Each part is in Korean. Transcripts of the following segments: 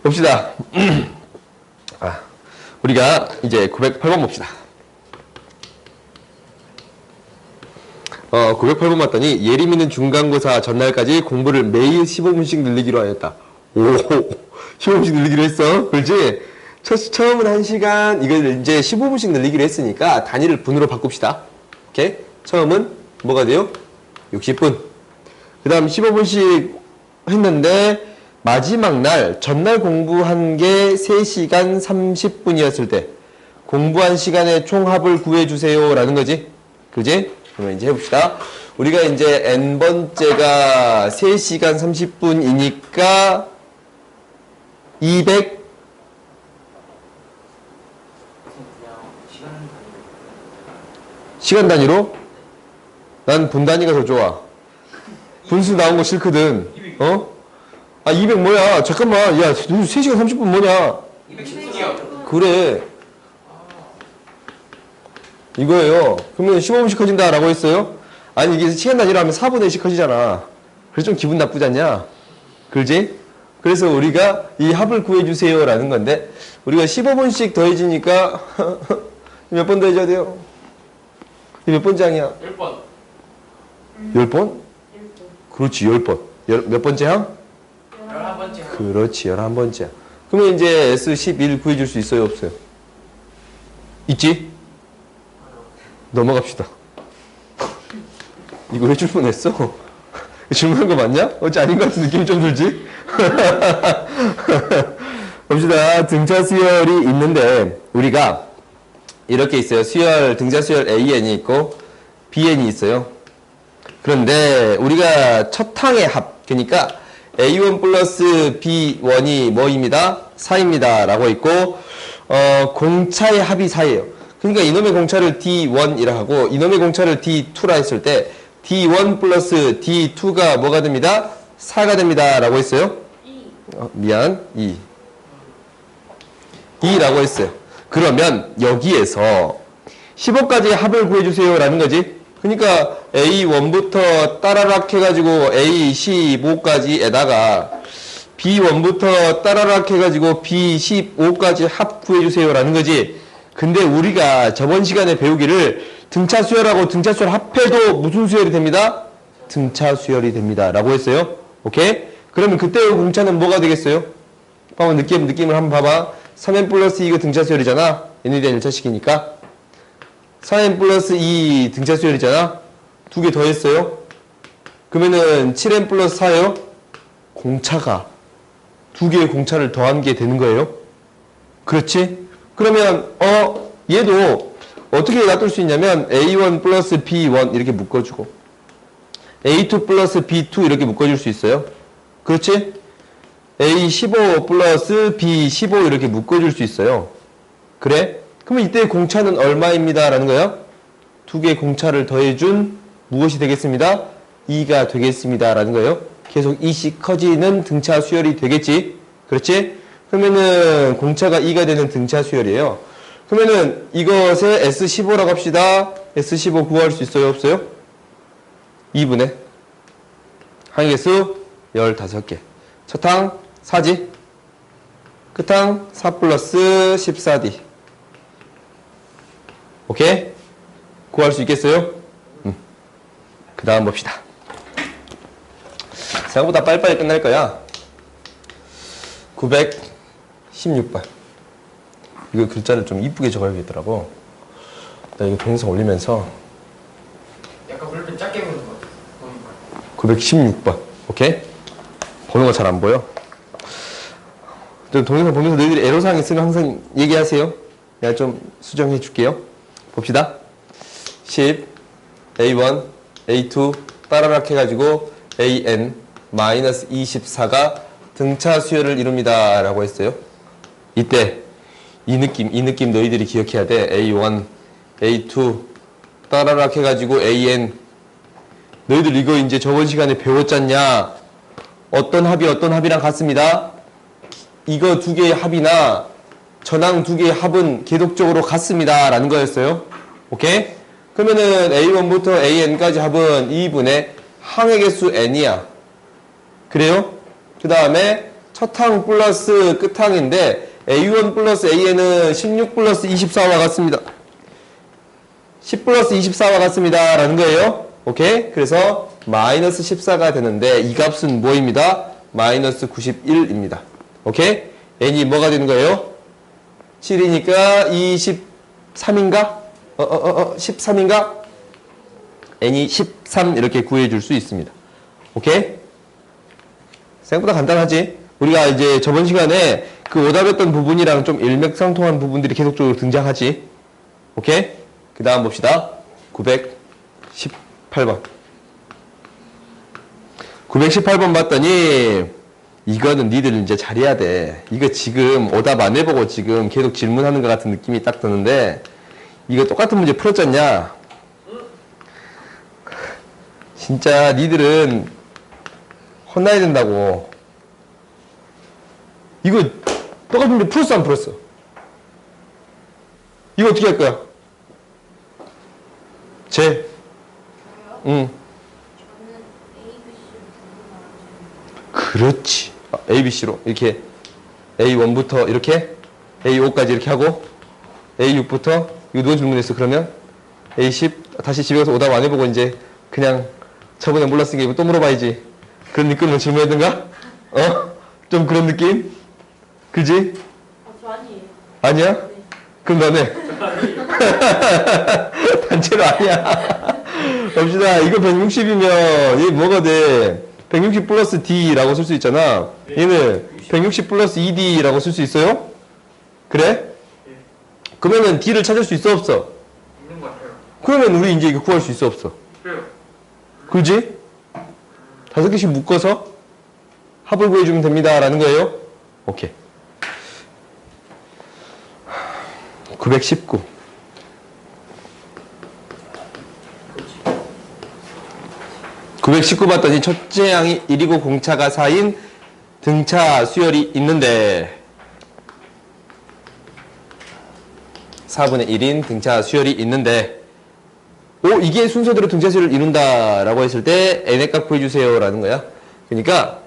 봅시다. 우리가 이제 908번 봅시다. 908번 봤더니 예림이는 중간고사 전날까지 공부를 매일 15분씩 늘리기로 하였다. 오, 15분씩 늘리기로 했어. 그렇지? 처음은 1시간, 이걸 이제 15분씩 늘리기로 했으니까 단위를 분으로 바꿉시다. 오케이? 처음은 뭐가 돼요? 60분. 그 다음 15분씩 했는데 마지막 날, 전날 공부한 게 3시간 30분이었을 때 공부한 시간의 총합을 구해주세요 라는 거지. 그지? 그러면 이제 해봅시다. 우리가 이제 n번째가 3시간 30분이니까 200 시간 단위로? 난 분 단위가 더 좋아. 분수 나온 거 싫거든. 200 뭐야? 잠깐만. 야, 3시간 30분 뭐냐? 210분이요. 그래. 이거예요. 그러면 15분씩 커진다라고 했어요? 아니, 이게 시간 단위로 하면 4분의 1씩 커지잖아. 그래서 좀 기분 나쁘지 않냐? 그러지? 그래서 우리가 이 합을 구해주세요 라는 건데, 우리가 15분씩 더해지니까 몇 번 더해줘야 돼요? 몇 번째항이야? 10번. 10번? 그렇지, 10번. 몇 번째 항? 11번째. 그렇지, 11번째야. 그러면 이제 S11 구해줄 수 있어요, 없어요? 있지? 넘어갑시다. 이거 왜 질문했어? 질문한 거 맞냐? 어째 아닌 것 같은 느낌이 좀 들지? 봅시다. 등차 수열이 있는데 우리가 이렇게 있어요. 수열, 등차 수열 AN이 있고 BN이 있어요. 그런데 우리가 첫 항의 합, 그러니까 A1 플러스 B1이 뭐입니다? 4입니다. 라고 있고 공차의 합이 4예요. 그러니까 이놈의 공차를 D1이라 하고 이놈의 공차를 D2라 했을 때 D1 플러스 D2가 뭐가 됩니다? 4가 됩니다. 라고 했어요? 2. 2라고 했어요. 그러면 여기에서 15까지 합을 구해주세요 라는 거지. 그러니까 A1부터 따라락 해가지고 A15까지에다가 B1부터 따라락 해가지고 B15까지 합 구해주세요 라는 거지. 근데 우리가 저번 시간에 배우기를 등차 수열하고 등차 수열 합해도 무슨 수열이 됩니다? 등차 수열이 됩니다 라고 했어요. 오케이? 그러면 그때의 공차는 뭐가 되겠어요? 한번 느낌을 한번 봐봐. 3n 플러스 2가 등차 수열이잖아. n에 대한 1차식이니까 4n 플러스 2 등차 수열이잖아. 두 개 더했어요. 그러면은 7n 플러스 4요. 공차가 두 개의 공차를 더한 게 되는 거예요. 그렇지? 그러면 얘도 어떻게 놔둘 수 있냐면 A1 플러스 B1 이렇게 묶어주고 A2 플러스 B2 이렇게 묶어줄 수 있어요. 그렇지? A15 플러스 B15 이렇게 묶어줄 수 있어요. 그래? 그러면 이때 공차는 얼마입니다? 라는 거야. 두 개의 공차를 더해준 무엇이 되겠습니다? 2가 되겠습니다. 라는 거예요. 계속 2씩 커지는 등차 수열이 되겠지? 그렇지? 그러면은 공차가 2가 되는 등차 수열이에요. 그러면은 이것에 S15라고 합시다. S15 구할 수 있어요? 없어요? 2분의 항의개수 15개. 첫 항 4지? 끝항 4 플러스 14D. 오케이? 구할 수 있겠어요? 그 다음 봅시다. 생각보다 빨리빨리 끝날 거야. 916번. 이거 글자를 좀 이쁘게 적어야겠더라고. 나 이거 동영상 올리면서 약간 볼펜 작게 보는 거 같아. 916번. 오케이? 번호가 잘 안 보여. 동영상 보면서 너희들이 애로사항 있으면 항상 얘기하세요. 내가 좀 수정해 줄게요. 봅시다. 10, A1, A2 따라락 해가지고 AN 마이너스 24가 등차 수열을 이룹니다. 라고 했어요. 이때 이 느낌 너희들이 기억해야 돼. A1, A2 따라락 해가지고 AN. 너희들 이거 이제 저번 시간에 배웠잖냐? 어떤 합이 어떤 합이랑 같습니다. 이거 두 개의 합이나 전항 두 개의 합은 계속적으로 같습니다. 라는 거였어요. 오케이? 그러면은 A1부터 AN까지 합은 2분의 항의 개수 n이야. 그래요? 그 다음에 첫 항 플러스 끝항인데 A1 플러스 AN은 16 플러스 24와 같습니다. 10 플러스 24와 같습니다. 라는 거예요. 오케이? 그래서 마이너스 14가 되는데 이 값은 뭐입니다? 마이너스 91입니다. 오케이? n이 뭐가 되는 거예요? 7이니까 23인가? 13인가? n이 13 이렇게 구해줄 수 있습니다. 오케이? 생각보다 간단하지? 우리가 이제 저번 시간에 그 오답했던 부분이랑 좀 일맥상통한 부분들이 계속적으로 등장하지? 오케이? 그 다음 봅시다. 918번. 918번 봤더니 이거는 니들 이제 잘해야 돼. 이거 지금 오답 안 해보고 지금 계속 질문하는 것 같은 느낌이 딱 드는데 이거 똑같은 문제 풀었잖냐? 진짜 니들은 혼나야 된다고. 이거 똑같은 문제 풀었어 안 풀었어? 이거 어떻게 할 거야? 쟤? 응. 그렇지. A, B, C로 이렇게 A1부터 이렇게 A5까지 이렇게 하고 A6부터 이거 누가 질문했어? 그러면 A10 다시 집에 가서 오답 안 해보고 이제 그냥 저번에 몰랐으니까 이거 또 물어봐야지. 그런 느낌으로 질문하든가? 좀 그런 느낌? 그지? 저 아니에요. 아니야? 네. 그럼 너네? 단체로 아니야. 봅시다. 이거 160이면 얘 뭐가 돼? 160 플러스 D라고 쓸 수 있잖아. 얘는 160 플러스 2D라고 쓸 수 있어요? 그래? 그러면은 D를 찾을 수 있어 없어? 있는 것 같아요. 그러면 우리 이제 이거 구할 수 있어 없어? 그래요. 그지? 5개씩 묶어서 합을 구해주면 됩니다. 라는 거예요. 오케이. 919. 그렇지. 919 봤더니 첫째 항이 1이고 공차가 4인 등차 수열이 있는데 4분의 1인 등차 수열이 있는데 이게 순서대로 등차 수열을 이룬다 라고 했을 때 n의 값 구해주세요 라는 거야. 그러니까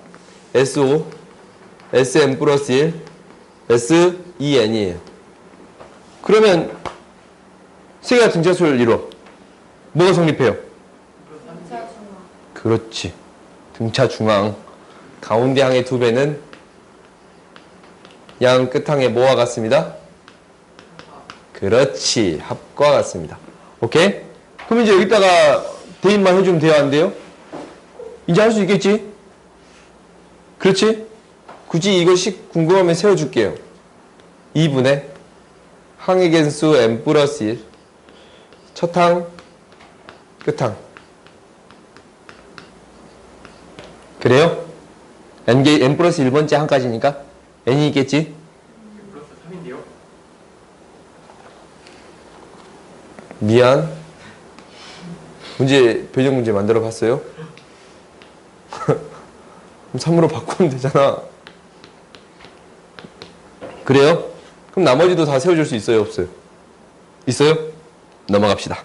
SO, SM 플러스 1, SEN이에요. 그러면 세 개가 등차 수열을 이뤄. 뭐가 성립해요? 등차 중앙. 그렇지. 등차 중앙. 가운데 항의 2배는 양 끝항의 뭐와 같습니다? 그렇지. 합과 같습니다. 오케이? 그럼 이제 여기다가 대입만 해주면 돼요? 안 돼요? 이제 할 수 있겠지? 그렇지? 굳이 이것이 궁금하면 세워줄게요. 2분의 항의 개수 n 플러스 1 첫 항, 끝항. 그래요? n 플러스 1번째 항까지니까 n이 있겠지? 플러스 3인데요. 미안. 문제, 배정 문제 만들어 봤어요? 그럼 3으로 바꾸면 되잖아. 그래요? 그럼 나머지도 다 세워줄 수 있어요? 없어요? 있어요? 넘어갑시다.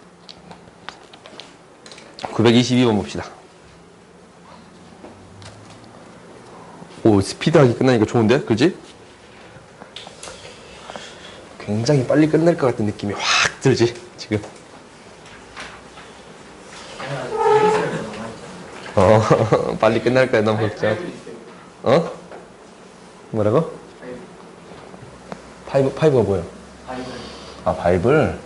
922번 봅시다. 오, 스피드하게 끝나니까 좋은데? 그지? 굉장히 빨리 끝날 것 같은 느낌이 확 들지? 지금. 빨리 끝날 거야, 너무 걱정. 어? 뭐라고? 파이브가 뭐야? 아, 바이블.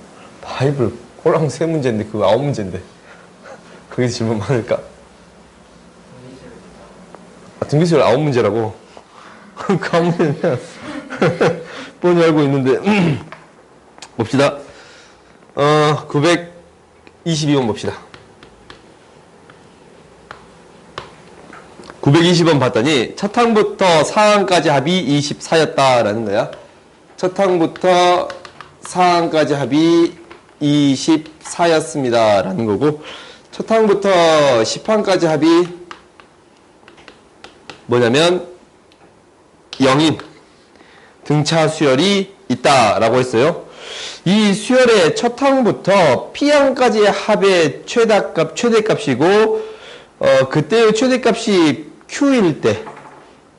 꼴랑 3문제인데, 그거 9문제인데. 그게 질문 많을까? 아, 등기수열 9문제라고? 그 9문제면, 뻔히 알고 있는데. 봅시다. 922번 봅시다. 920번 봤더니 첫 항부터 4항까지 합이 24였다라는 거야. 첫 항부터 4항까지 합이 24였습니다. 라는 거고 첫 항부터 10항까지 합이 뭐냐면 0인 등차 수열이 있다라고 했어요. 이 수열의 첫 항부터 P항까지의 합의 최대값이고 그때의 최대값이 Q일 때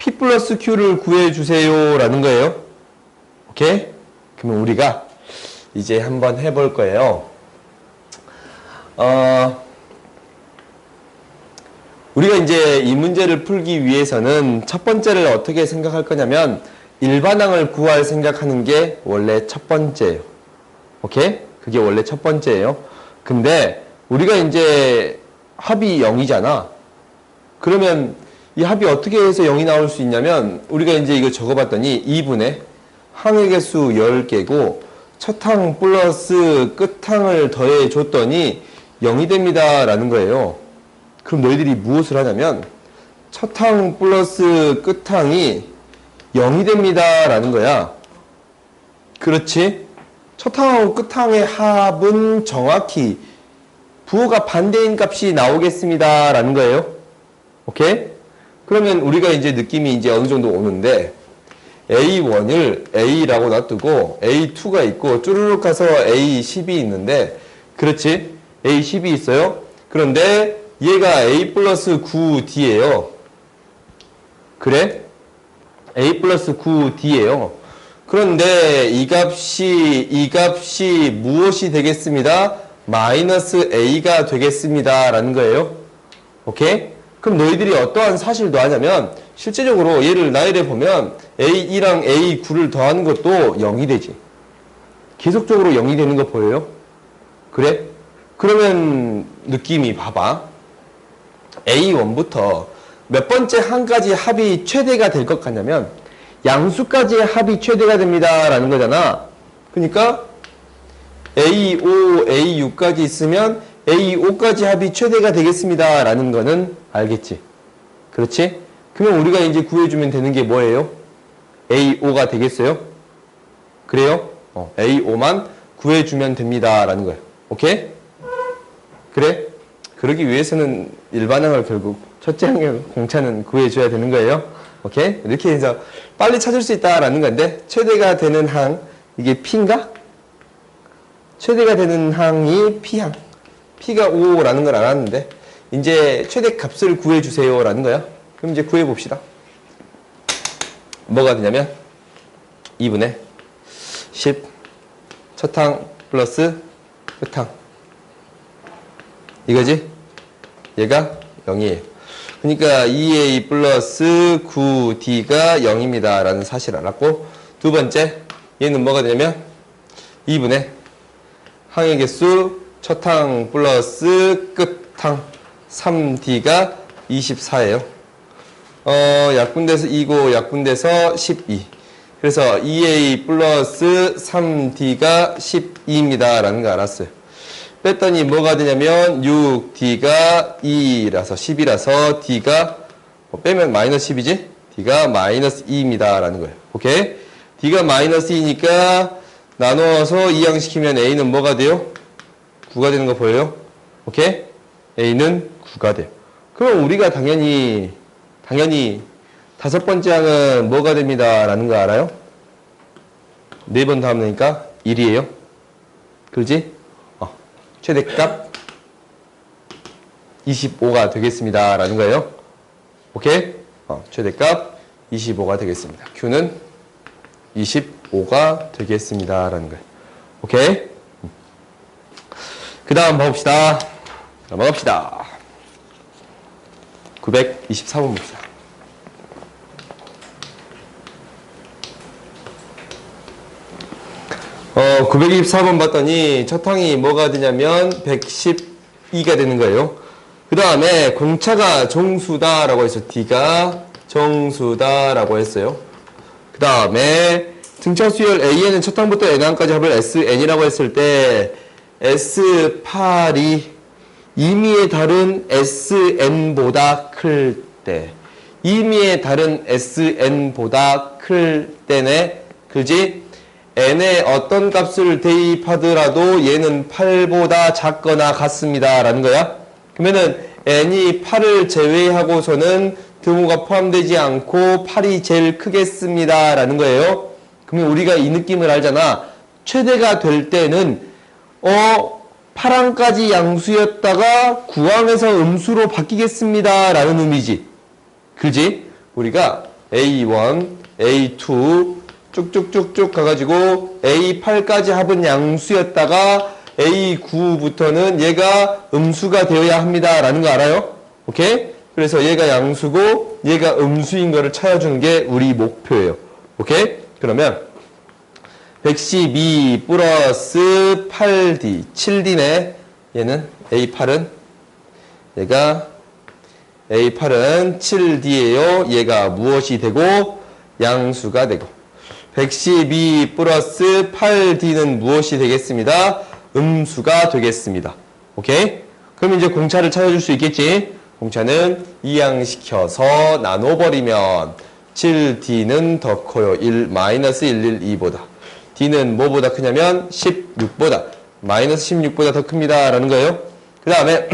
P 플러스 Q를 구해주세요 라는 거예요. 오케이? 그러면 우리가 이제 한번 해볼 거예요. 우리가 이제 이 문제를 풀기 위해서는 첫 번째를 어떻게 생각할 거냐면 일반항을 구할 생각하는 게 원래 첫 번째예요. 오케이? 그게 원래 첫 번째예요. 근데 우리가 이제 합이 0이잖아. 그러면 이 합이 어떻게 해서 0이 나올 수 있냐면 우리가 이제 이거 적어봤더니 2분의 항의 개수 10개고 첫 항 플러스 끝 항을 더해 줬더니 0이 됩니다 라는 거예요. 그럼 너희들이 무엇을 하냐면 첫 항 플러스 끝 항이 0이 됩니다 라는 거야. 그렇지? 첫 항하고 끝 항의 합은 정확히 부호가 반대인 값이 나오겠습니다 라는 거예요. 오케이? 그러면 우리가 이제 느낌이 이제 어느 정도 오는데 A1을 A라고 놔두고 A2가 있고 쭈르륵 가서 A10이 있는데 그렇지? A10이 있어요. 그런데 얘가 A 플러스 9D예요. 그래? A 플러스 9D예요. 그런데 이 값이 무엇이 되겠습니다? 마이너스 A가 되겠습니다 라는 거예요. 오케이? 그럼 너희들이 어떠한 사실도 하냐면 실제적으로 얘를 나열해 보면 A2랑 A9를 더하는 것도 0이 되지. 계속적으로 0이 되는 거 보여요? 그래? 그러면 느낌이 봐봐. A1부터 몇 번째 항까지 합이 최대가 될 것 같냐면 양수까지의 합이 최대가 됩니다 라는 거잖아. 그러니까 A5, A6까지 있으면 A5까지 합이 최대가 되겠습니다 라는 거는 알겠지? 그렇지? 그러면 우리가 이제 구해주면 되는 게 뭐예요? A5가 되겠어요? 그래요? A5만 구해주면 됩니다 라는 거예요. 오케이? 그래? 그러기 위해서는 일반항을 결국 첫째 항의 공차는 구해줘야 되는 거예요. 오케이? 이렇게 해서 빨리 찾을 수 있다라는 건데 최대가 되는 항, 이게 P인가? 최대가 되는 항이 P항. P가 5라는 걸 알았는데 이제 최대 값을 구해주세요 라는 거야. 그럼 이제 구해봅시다. 뭐가 되냐면 2분의 10 첫항 플러스 끝항 이거지? 얘가 0이에요. 그러니까 2a 플러스 9d가 0입니다 라는 사실을 알았고 두 번째 얘는 뭐가 되냐면 2분의 항의 개수 첫항 플러스 끝항 3d가 24예요. 약분돼서 2고 약분돼서 12. 그래서 2a 플러스 3d가 12입니다 라는 거 알았어요. 뺐더니 뭐가 되냐면 6d가 2라서 10이라서 d가 빼면 마이너스 10이지? d가 마이너스 2입니다 라는 거예요. 오케이? d가 마이너스 2니까 나눠서 2항시키면 a는 뭐가 돼요? 9가 되는 거 보여요? 오케이? a는 9가 돼요. 그럼 우리가 당연히 다섯 번째 항은 뭐가 됩니다 라는 거 알아요? 4번 다음 되니까 1이에요. 그러지? 최대값 25가 되겠습니다 라는 거예요. 오케이? 최대값 25가 되겠습니다. Q는 25가 되겠습니다 라는 거예요. 오케이? 그 다음 봐봅시다. 넘어갑시다. 924번 봅시다. 어, 924번 봤더니 첫 항이 뭐가 되냐면 112가 되는 거예요. 그 다음에 공차가 정수다라고 해서 D가 정수다라고 했어요. 그 다음에 등차수열 AN은 첫 항부터 N항까지 합을 SN이라고 했을 때 S8이 임의의 다른 SN보다 클 때, 임의의 다른 SN보다 클 때네, 그지? n의 어떤 값을 대입하더라도 얘는 8보다 작거나 같습니다 라는 거야. 그러면은 n이 8을 제외하고서는 등호가 포함되지 않고 8이 제일 크겠습니다 라는 거예요. 그러면 우리가 이 느낌을 알잖아. 최대가 될 때는 8항까지 양수였다가 9항에서 음수로 바뀌겠습니다 라는 의미지. 그지? 우리가 A1, A2 쭉쭉쭉쭉 가가지고 A8까지 합은 양수였다가 A9부터는 얘가 음수가 되어야 합니다. 라는 거 알아요? 오케이? 그래서 얘가 양수고 얘가 음수인 거를 찾아주는 게 우리 목표예요. 오케이? 그러면 112 플러스 8D, 7D네. 얘는 A8은 얘가 A8은 7D예요. 얘가 무엇이 되고 양수가 되고 112 플러스 8D는 무엇이 되겠습니다? 음수가 되겠습니다. 오케이? 그럼 이제 공차를 찾아줄 수 있겠지? 공차는 이항시켜서 나눠버리면 7D는 더 커요. 1-112보다. D는 뭐보다 크냐면 16보다. 마이너스 16보다 더 큽니다. 라는 거예요. 그 다음에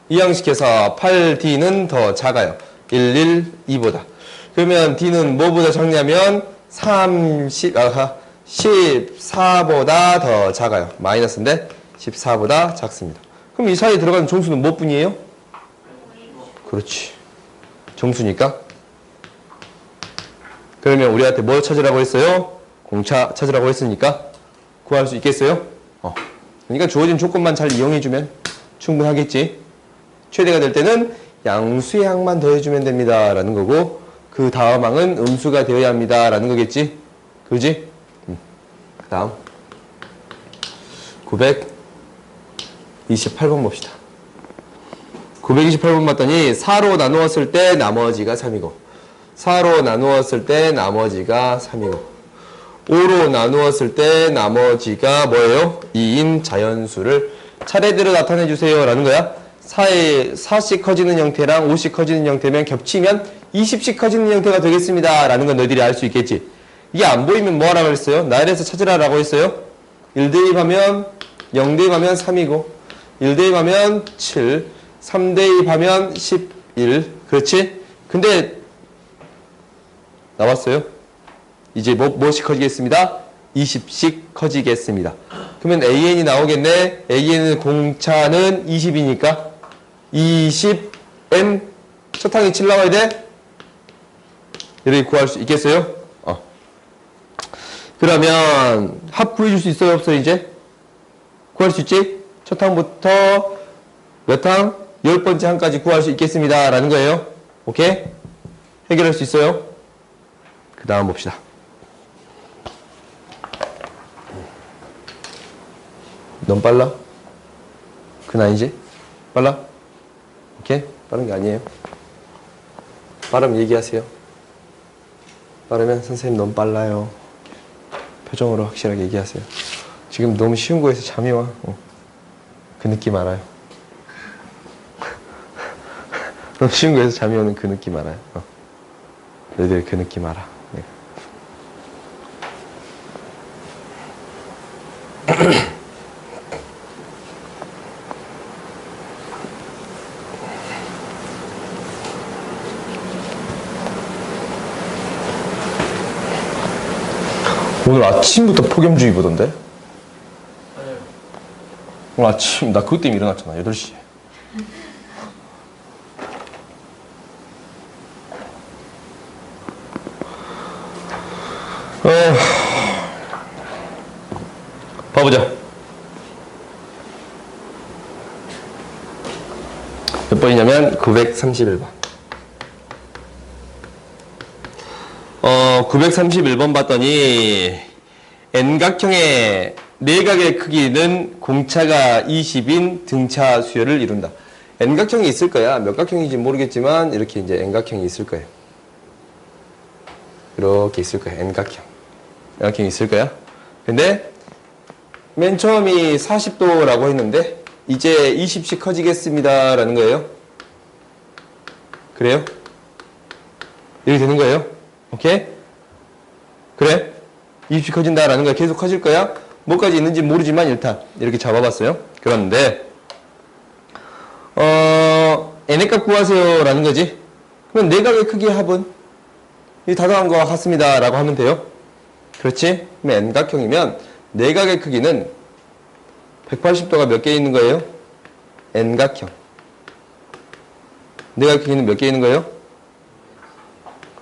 이항시켜서 8D는 더 작아요. 112보다. 그러면 D는 뭐보다 작냐면 14보다 더 작아요. 마이너스인데 14보다 작습니다. 그럼 이 사이에 들어가는 정수는 몇 분이에요? 그렇지. 정수니까. 그러면 우리한테 뭐 찾으라고 했어요? 공차 찾으라고 했으니까 구할 수 있겠어요? 그러니까 주어진 조건만 잘 이용해주면 충분하겠지. 최대가 될 때는 양수의 항만 더해주면 됩니다. 라는 거고 그 다음 항은 음수가 되어야 합니다. 라는 거겠지? 그지? 그 다음 928번 봅시다. 928번 봤더니 4로 나누었을 때 나머지가 3이고 4로 나누었을 때 나머지가 3이고 5로 나누었을 때 나머지가 뭐예요? 2인 자연수를 차례대로 나타내 주세요. 라는 거야. 4씩 커지는 형태랑 5씩 커지는 형태면 겹치면 20씩 커지는 형태가 되겠습니다. 라는 건 너희들이 알 수 있겠지. 이게 안 보이면 뭐 하라고 했어요? 나열해서 찾으라고 했어요. 1 대입하면 0 대입하면 3이고 1 대입하면 7 3 대입하면 11 그렇지? 근데 나왔어요. 이제 무엇이 커지겠습니다? 20씩 커지겠습니다. 그러면 AN이 나오겠네. AN은 공차는 20이니까 20N 첫 항이 7 나와야 돼? 이렇게 구할 수 있겠어요? 그러면 합 구해줄 수 있어요? 없어요? 이제? 구할 수 있지? 첫 항부터 몇 항? 10번째 항까지 구할 수 있겠습니다. 라는 거예요. 오케이? 해결할 수 있어요? 그 다음 봅시다. 넌 빨라? 그건 아니지? 빨라? 오케이? 빠른 게 아니에요. 빠르면 얘기하세요. 빠르면 선생님 너무 빨라요. 표정으로 확실하게 얘기하세요. 지금 너무 쉬운 거에서 잠이 와. 그 느낌 알아요. 너무 쉬운 거에서 잠이 오는 그 느낌 알아요. 너희들 그 느낌 알아. 네. 오늘 아침부터 폭염주의보던데? 맞아요. 오늘 아침 나 그것 때문에 일어났잖아. 8시에. 봐보자. 몇 번이냐면 931번. 931번 봤더니 N각형의 내각의 크기는 공차가 20인 등차 수열을 이룬다. N각형이 있을 거야. 몇 각형인지 모르겠지만 이렇게 이제 N각형이 있을 거예요. 이렇게 있을 거야. N각형. N각형이 있을 거야. 근데 맨 처음이 40도라고 했는데 이제 20씩 커지겠습니다. 라는 거예요. 그래요? 이렇게 되는 거예요. 오케이? 그래? 20씩 커진다라는 거야. 계속 커질 거야? 뭐까지 있는지 모르지만 일단 이렇게 잡아봤어요. 그런데 n의 값 구하세요 라는 거지. 그럼 내각의 크기의 합은 이 다정한 거와 같습니다 라고 하면 돼요. 그렇지? 그럼 n각형이면 내각의 크기는 180도가 몇 개 있는 거예요? n각형. 내각 크기는 몇 개 있는 거예요?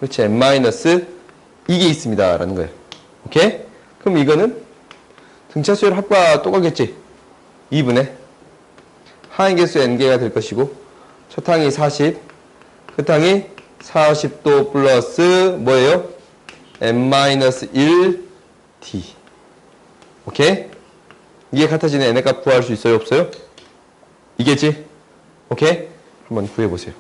그렇지. n 마이너스 이게 있습니다. 라는 거예요. 오케이? 그럼 이거는 등차 수열 합과 똑같겠지? 2분의 하행 개수 n개가 될 것이고 첫 항이 40, 끝항이 40도 플러스 뭐예요? n-1 d. 오케이? 이게 같아지는 n의 값 구할 수 있어요? 없어요? 이겠지? 오케이? 한번 구해보세요.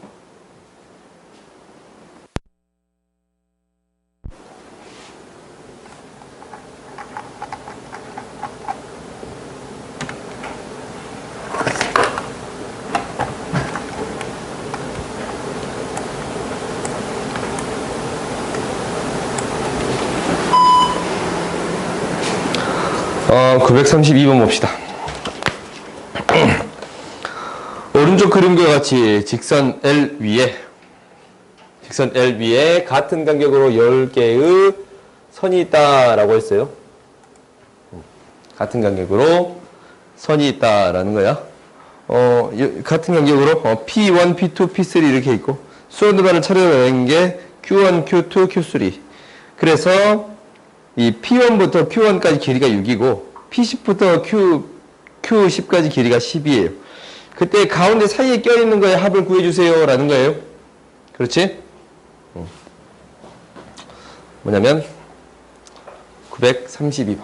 어, 932번 봅시다. 오른쪽 그림과 같이 직선 L 위에 같은 간격으로 10개의 선이 있다라고 했어요. 같은 간격으로 선이 있다라는 거야. 같은 간격으로 P1, P2, P3 이렇게 있고 수원들반을 차려낸 게 Q1, Q2, Q3. 그래서 이 P1부터 Q1까지 길이가 6이고 P10부터 Q10까지 길이가 10이에요. 그때 가운데 사이에 껴있는 거에 합을 구해주세요 라는 거예요. 그렇지? 뭐냐면 932번.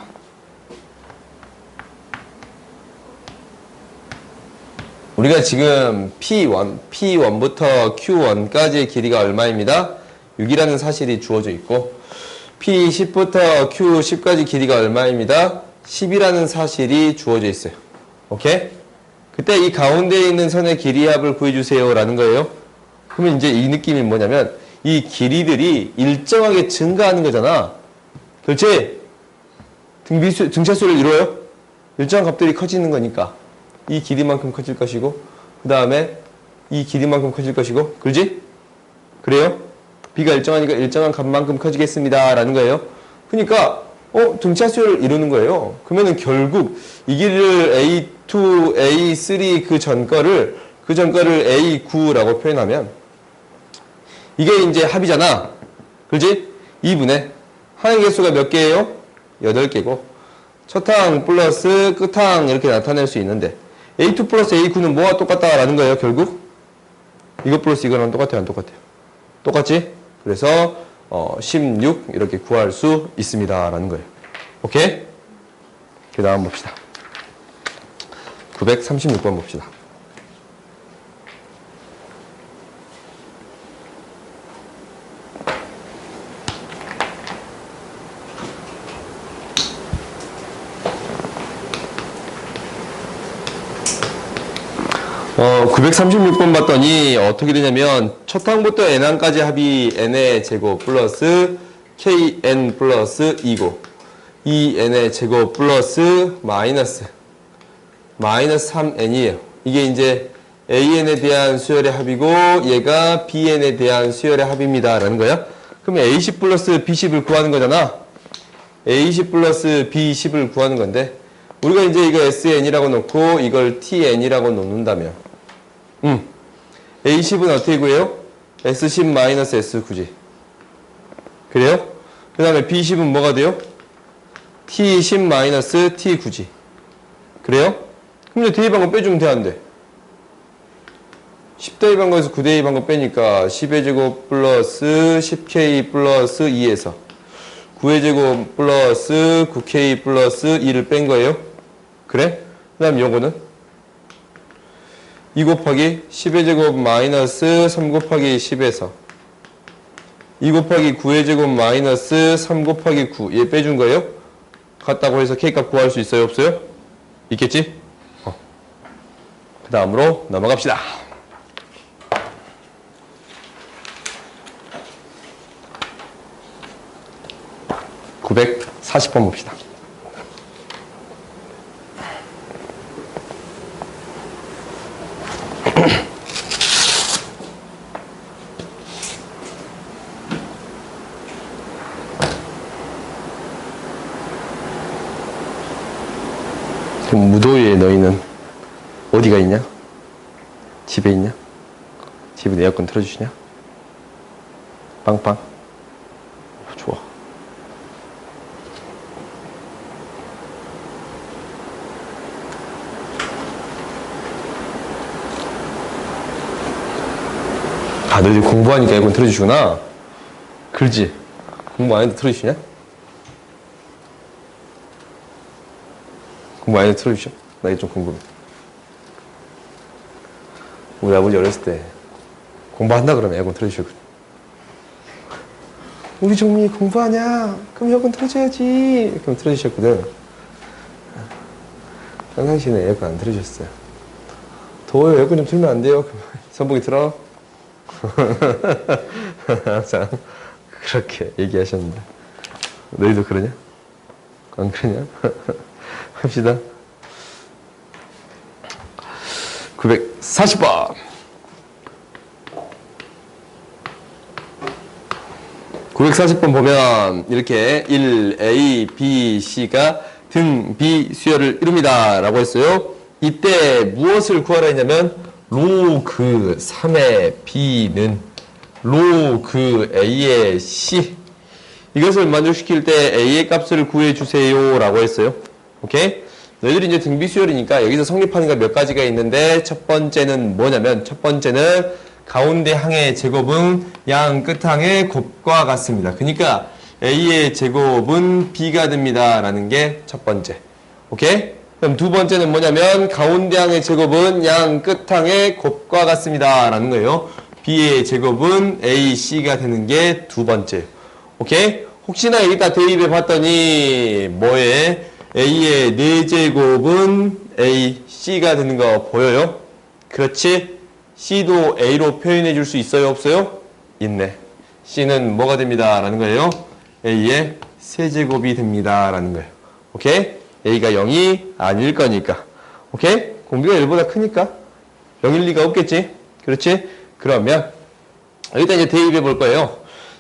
우리가 지금 P1부터 Q1까지의 길이가 얼마입니다? 6이라는 사실이 주어져 있고 P10부터 Q10까지 길이가 얼마입니다? 10이라는 사실이 주어져 있어요. 오케이? 그때 이 가운데에 있는 선의 길이 합을 구해주세요 라는 거예요. 그러면 이제 이 느낌이 뭐냐면 이 길이들이 일정하게 증가하는 거잖아. 그렇지? 등차수를 이루어요? 일정한 값들이 커지는 거니까 이 길이만큼 커질 것이고 그 다음에 이 길이만큼 커질 것이고 그렇지? 그래요? B가 일정하니까 일정한 값만큼 커지겠습니다 라는 거예요. 그러니까 등차수를 이루는 거예요. 그러면은 결국 이 길이를 A2, A3 그 전 거를 A9라고 표현하면 이게 이제 합이잖아. 그렇지? 2분의 하행 개수가 몇 개예요? 8개고 첫 항 플러스 끝항 이렇게 나타낼 수 있는데 A2 플러스 A9는 뭐가 똑같다라는 거예요. 결국 이거 플러스 이거랑 똑같아요? 안 똑같아요? 똑같지? 그래서 16 이렇게 구할 수 있습니다 라는 거예요. 오케이? 그 다음 봅시다. 936번 봅시다. 어, 936번 봤더니 어떻게 되냐면 첫 항부터 n항까지 합이 n의 제곱 플러스 kn 플러스 2고 2n의 제곱 플러스 마이너스 3n이에요. 이게 이제 an에 대한 수열의 합이고 얘가 bn에 대한 수열의 합입니다 라는 거야. 그러면 a10 플러스 b10을 구하는 거잖아. a10 플러스 b10을 구하는 건데 우리가 이제 이거 sn이라고 놓고 이걸 tn이라고 놓는다면 A10은 어떻게 구해요? S10 마이너스 S9지. 그래요? 그 다음에 B10은 뭐가 돼요? T10 마이너스 T9지. 그래요? 그럼 이제 대입한 거 빼주면 되는데 10 대입한 거에서 9 대입한 거 빼니까 10의 제곱 플러스 10K 플러스 2에서 9의 제곱 플러스 9K 플러스 2를 뺀 거예요. 그래? 그 다음 요거는 2 곱하기 10의 제곱 마이너스 3 곱하기 10에서 2 곱하기 9의 제곱 마이너스 3 곱하기 9 얘 빼준 거예요. 같다고 해서 K값 구할 수 있어요? 없어요? 있겠지? 그 다음으로 넘어갑시다. (940번) 봅시다. 그럼 무더위에 너희는 어디가 있냐? 집에 있냐? 집에 에어컨 틀어주시냐? 빵빵. 아, 너희들 공부하니까 에어컨 틀어주시구나. 그렇지? 공부 안 해도 틀어주시냐? 공부 안 해도 틀어주셔? 나 이게 좀 궁금해. 우리 아버지 어렸을 때 공부한다 그러면 에어컨 틀어주셨거든. 우리 종민이 공부하냐? 그럼 에어컨 틀어줘야지. 그럼 틀어주셨거든. 평상시에는 에어컨 안 틀어주셨어요. 더워요. 에어컨 좀 틀면 안 돼요? 선풍기 틀어? 항상 그렇게 얘기하셨는데 너희도 그러냐? 안 그러냐? 합시다. 940번 940번 보면 이렇게 1A, B, C가 등 B 수열을 이룹니다 라고 했어요. 이때 무엇을 구하라 했냐면 로그 3의 B는 로그 A의 C, 이것을 만족시킬 때 A의 값을 구해주세요 라고 했어요. 오케이? 너희들이 이제 등비 수열이니까 여기서 성립하는 거 몇 가지가 있는데, 첫 번째는 뭐냐면, 첫 번째는 가운데 항의 제곱은 양 끝항의 곱과 같습니다. 그러니까 A의 제곱은 B가 됩니다 라는 게 첫 번째. 오케이? 그럼 두 번째는 뭐냐면, 가운데 항의 제곱은 양 끝항의 곱과 같습니다 라는 거예요. B의 제곱은 AC가 되는 게 두 번째. 오케이? 혹시나 여기다 대입해 봤더니 뭐에 A의 4제곱은 AC가 되는 거 보여요? 그렇지? C도 A로 표현해 줄 수 있어요? 없어요? 있네. C는 뭐가 됩니다 라는 거예요? A의 세제곱이 됩니다 라는 거예요. 오케이? A가 0이 아닐 거니까. 오케이? 공비가 1보다 크니까 0일 리가 없겠지? 그렇지? 그러면 여기다 이제 대입해 볼 거예요.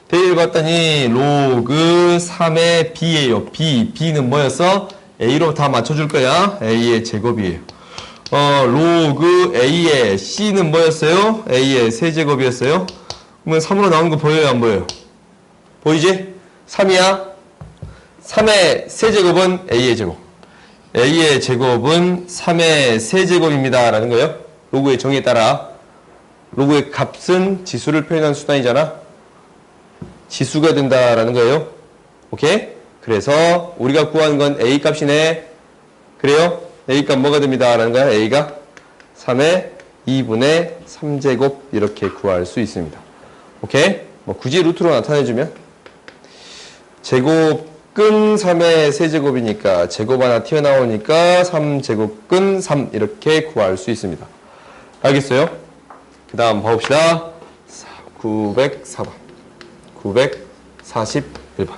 대입해 봤더니 로그 3의 B예요. B는 뭐였어? A로 다 맞춰줄 거야. A의 제곱이에요. 로그 A의 C는 뭐였어요? A의 세제곱이었어요. 그러면 3으로 나오는 거 보여요? 안 보여요? 보이지? 3이야. 3의 세제곱은 A의 제곱. A의 제곱은 3의 세제곱입니다 라는 거예요. 로그의 정의에 따라. 로그의 값은 지수를 표현한 수단이잖아. 지수가 된다라는 거예요. 오케이? 그래서 우리가 구하는 건 A 값이네. 그래요? A 값 뭐가 됩니다 라는 거야. A가 3의 2분의 3제곱 이렇게 구할 수 있습니다. 오케이? 뭐 굳이 루트로 나타내주면 제곱근 3의 세제곱이니까 제곱 하나 튀어나오니까 3제곱근 3 이렇게 구할 수 있습니다. 알겠어요? 그 다음 봐봅시다. 904번 941번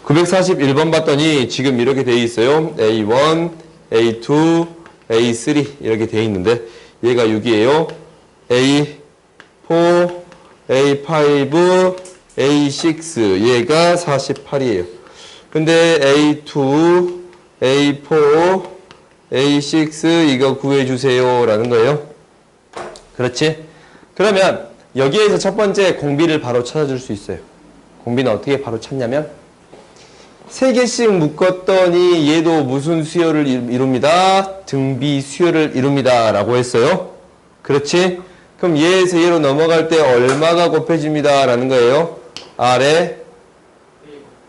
941번 봤더니 지금 이렇게 돼 있어요. A1, A2, A3 이렇게 돼 있는데 얘가 6이에요. A4, A5, A6 얘가 48이에요. 근데 A2, A4, A6 이거 구해주세요 라는 거예요. 그렇지? 그러면 여기에서 첫 번째 공비를 바로 찾아줄 수 있어요. 공비는 어떻게 바로 찾냐면 3개씩 묶었더니 얘도 무슨 수열을 이룹니다? 등비 수열을 이룹니다 라고 했어요. 그렇지? 그럼 얘에서 얘로 넘어갈 때 얼마가 곱해집니다 라는 거예요. 아래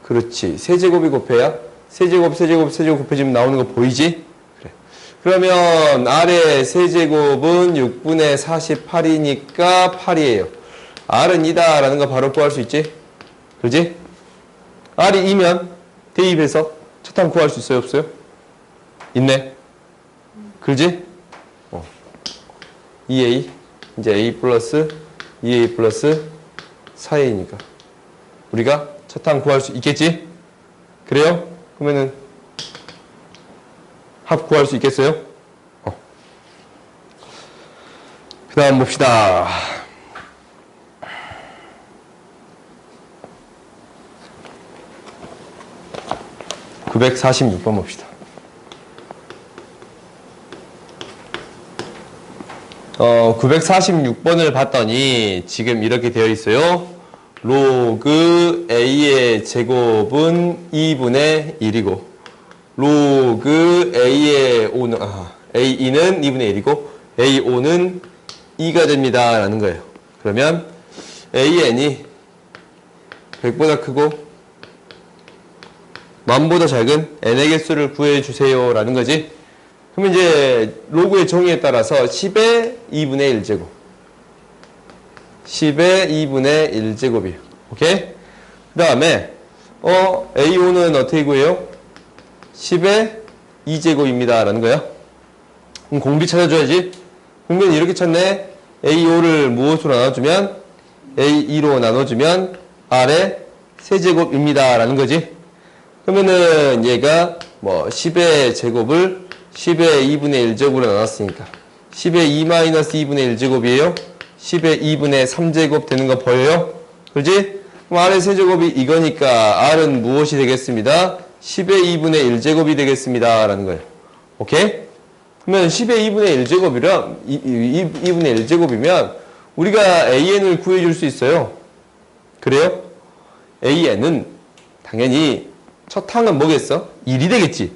그렇지. 세제곱이 곱해야 세제곱 곱해지면 나오는 거 보이지? 그래. 그러면 아래 세제곱은 6분의 48이니까 8이에요. R은 2다 라는 거 바로 구할 수 있지? 그렇지? R이 2면 대입해서 첫항 구할 수 있어요? 없어요? 있네. 그렇지? 2A 이제 A 플러스 2A 플러스 4A니까 우리가 첫항 구할 수 있겠지? 그래요? 그러면은 합 구할 수 있겠어요? 그 다음 봅시다. (946번) 봅시다. 946번을 봤더니 지금 이렇게 되어 있어요. 로그 A의 제곱은 2분의 1이고 로그 A의 5는 A2는 2분의 1이고 A5는 2가 됩니다 라는 거예요. 그러면 AN이 100보다 크고 만보다 작은 n의 개수를 구해주세요 라는 거지. 그러면 이제 로그의 정의에 따라서 10의 2분의 1제곱 10의 2분의 1제곱이에요. 오케이? 그 다음에 A5는 어떻게 구해요? 10의 2제곱입니다 라는 거야. 그럼 공비 찾아줘야지. 그러면 이렇게 찾네. A5를 무엇으로 나눠주면 A2로 나눠주면 R의 세제곱입니다 라는 거지. 그러면은 얘가 뭐 10의 제곱을 10의 2분의 1제곱으로 나눴으니까 10의 2-2분의 1제곱이에요. 10의 2분의 3제곱 되는 거 보여요? 그렇지? 그럼 R의 세제곱이 이거니까 R은 무엇이 되겠습니다? 10의 2분의 1제곱이 되겠습니다 라는 거예요. 오케이? 그러면 10의 2분의 1제곱이랑 2분의 1제곱이면 우리가 AN을 구해줄 수 있어요. 그래요? AN은 당연히 첫 항은 뭐겠어? 1이 되겠지.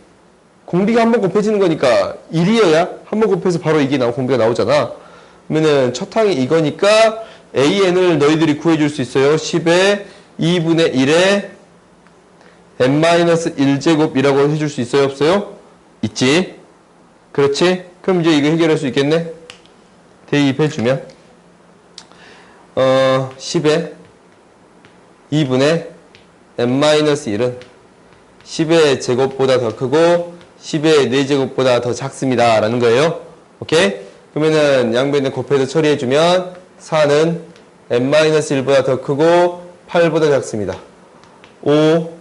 공비가 한 번 곱해지는 거니까 1이어야 한 번 곱해서 바로 이게 공비가 나오잖아. 그러면은 첫 항이 이거니까 AN을 너희들이 구해줄 수 있어요. 10의 2분의 1에 n-1제곱이라고 해줄 수 있어요? 없어요? 있지. 그렇지? 그럼 이제 이거 해결할 수 있겠네? 대입해주면 10의 2분의 n-1은 10의 제곱보다 더 크고 10의 4제곱보다 더 작습니다 라는 거예요. 오케이? 그러면은 양변에 곱해서 처리해주면 4는 n-1보다 더 크고 8보다 작습니다. 5,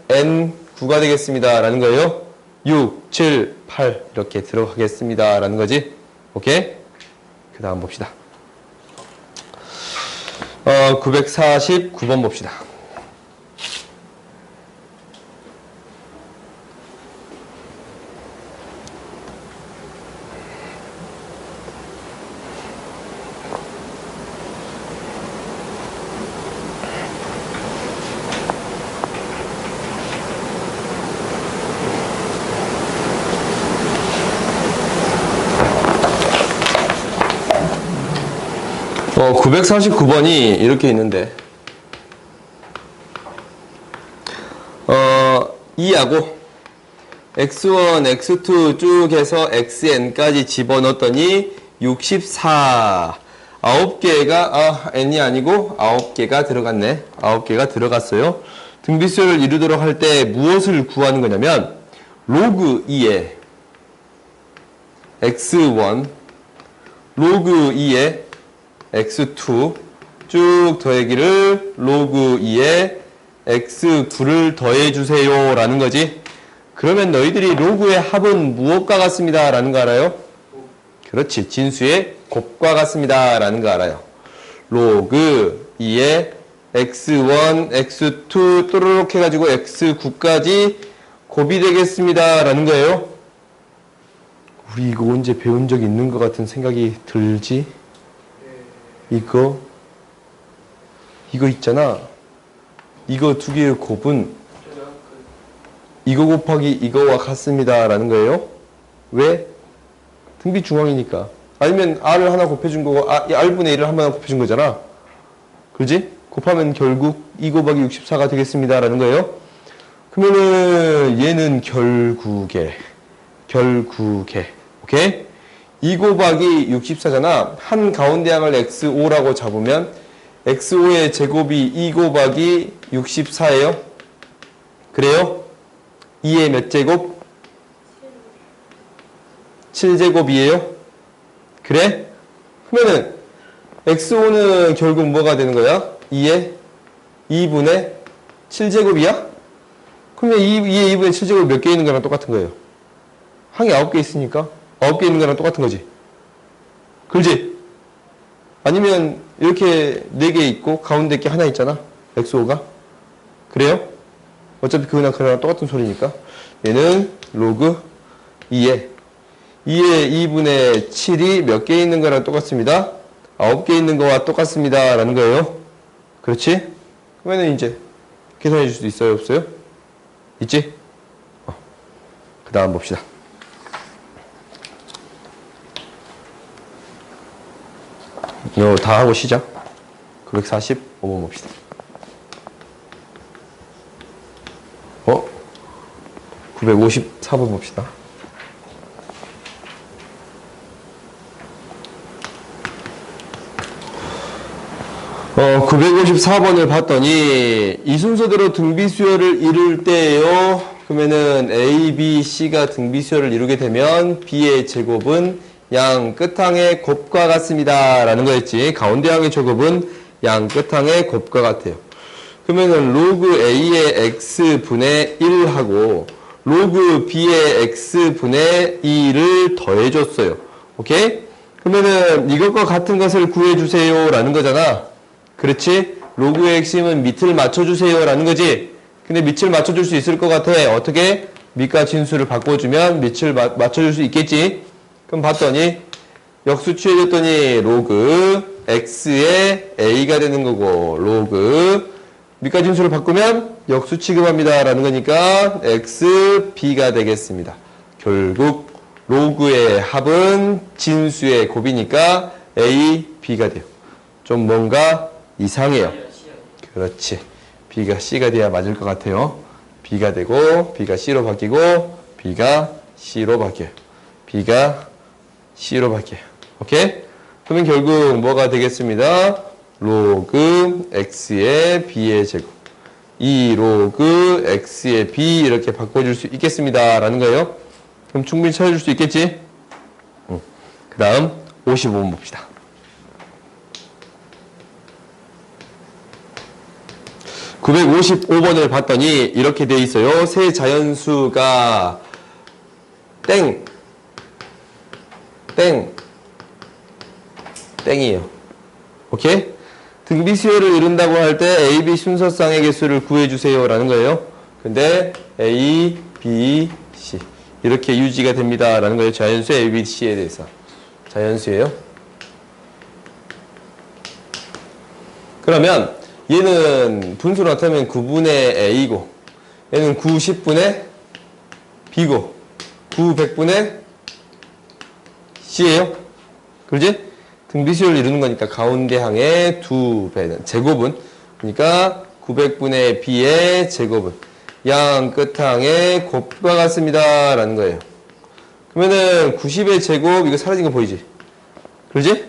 n 9가 되겠습니다 라는 거예요. 6, 7, 8 이렇게 들어가겠습니다 라는 거지. 오케이? 그 다음 봅시다. 949번 봅시다. 어, 949번이 이렇게 있는데, 2하고, x1, x2 쭉 해서 xn까지 집어넣었더니, 64. 9개가, n이 아니고, 9개가 들어갔네. 9개가 들어갔어요. 등비수를 이루도록 할 때 무엇을 구하는 거냐면, 로그 2에, x1, 로그 2에, x2 쭉 더하기를 로그 2에 x9를 더해주세요 라는 거지. 그러면 너희들이 로그의 합은 무엇과 같습니다 라는 거 알아요? 그렇지. 진수의 곱과 같습니다 라는 거 알아요. 로그 2에 x1, x2 또르륵 해가지고 x9까지 곱이 되겠습니다 라는 거예요. 우리 이거 언제 배운 적 있는 것 같은 생각이 들지? 이거 있잖아. 이거 두 개의 곱은 이거 곱하기 이거와 같습니다 라는 거예요. 왜? 등비 중앙이니까. 아니면 R을 하나 곱해준 거고 R분의 1을 하나 곱해준 거잖아. 그지? 곱하면 결국 2 곱하기 64가 되겠습니다 라는 거예요. 그러면은 얘는 결국에 오케이? 2 곱하기 64잖아. 한 가운데 항을 x5라고 잡으면 x5의 제곱이 2 곱하기 64예요. 그래요? 2의 몇 제곱? 7제곱이에요. 그래? 그러면은 x5는 결국 뭐가 되는 거야? 2의 2분의 7제곱이야? 그러면 2의 2분의 7제곱이 몇 개 있는 거랑 똑같은 거예요. 항이 9개 있으니까 9개 있는 거랑 똑같은 거지. 그렇지? 아니면 이렇게 4개 있고 가운데 게 하나 있잖아. x5가. 그래요? 어차피 그거랑 똑같은 소리니까. 얘는 로그 2에 2분의 7이 몇 개 있는 거랑 똑같습니다. 9개 있는 거와 똑같습니다. 라는 거예요. 그렇지? 그러면 이제 계산해 줄 수도 있어요? 없어요? 있지? 그 다음 봅시다. 이거 다 하고 시작. 940. 5번 봅시다. 954번 봅시다. 954번을 봤더니 이 순서대로 등비수열을 이룰 때예요. 그러면은 A, B, C가 등비수열을 이루게 되면 B의 제곱은 양 끝항의 곱과 같습니다. 라는 거였지. 가운데 항의 제곱은 양 끝항의 곱과 같아요. 그러면은 로그 A의 X분의 1하고 로그 B의 X분의 2를 더해줬어요. 오케이? 그러면은 이것과 같은 것을 구해주세요. 라는 거잖아. 그렇지? 로그의 핵심은 밑을 맞춰주세요. 라는 거지. 근데 밑을 맞춰줄 수 있을 것 같아. 어떻게? 밑과 진수를 바꿔주면 밑을 맞춰줄 수 있겠지? 그럼 봤더니 역수 취해줬더니 로그 x의 a가 되는 거고 로그 밑과 진수를 바꾸면 역수 취급합니다. 라는 거니까 x, b가 되겠습니다. 결국 로그의 합은 진수의 곱이니까 a, b가 돼요. 좀 뭔가 이상해요. 그렇지. b가 c가 돼야 맞을 것 같아요. b가 되고 b가 c로 바뀌고 b가 c로 바뀌어요. b가 c로 바뀌어요. 오케이? 그러면 결국 뭐가 되겠습니다? 로그 x의 b의 제곱 2 로그 x의 b 이렇게 바꿔줄 수 있겠습니다. 라는 거예요. 그럼 충분히 찾아줄 수 있겠지? 그 다음 55번 봅시다. 955번을 봤더니 이렇게 돼 있어요. 세 자연수가 땡이에요. 오케이? 등비수열을 이룬다고 할 때 A, B 순서쌍의 개수를 구해주세요. 라는 거예요. 근데 A, B, C 이렇게 유지가 됩니다. 라는 거예요. 자연수 A, B, C에 대해서. 자연수예요. 그러면 얘는 분수로 나타내면 9분의 A고 얘는 9, 10분의 B고 9, 100분의 C예요. 그러지? 등비수열을 이루는 거니까 가운데 항의 2배는 제곱은 그러니까 900분의 B의 제곱은 양 끝항의 곱과 같습니다. 라는 거예요. 그러면은 90의 제곱 이거 사라진 거 보이지? 그러지?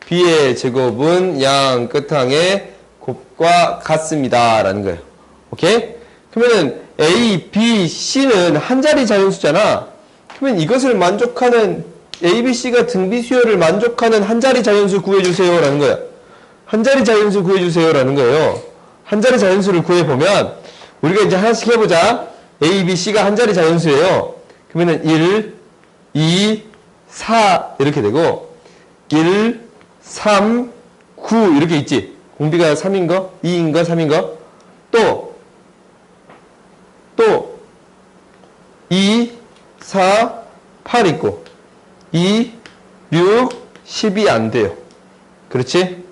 B의 제곱은 양 끝항의 곱과 같습니다. 라는 거예요. 오케이? 그러면은 A, B, C는 한 자리 자연수잖아. 그러면 이것을 만족하는 A, B, C가 등비수열을 만족하는 한 자리 자연수 구해주세요. 라는 거야. 한 자리 자연수 구해주세요. 라는 거예요. 한 자리 자연수를 구해보면 우리가 이제 하나씩 해보자. A, B, C가 한 자리 자연수예요. 그러면은 1, 2, 4 이렇게 되고 1, 3, 9 이렇게 있지. 공비가 3인 거, 2인 거, 3인 거. 또 2, 4, 8 있고 2, 6, 10이 안 돼요. 그렇지?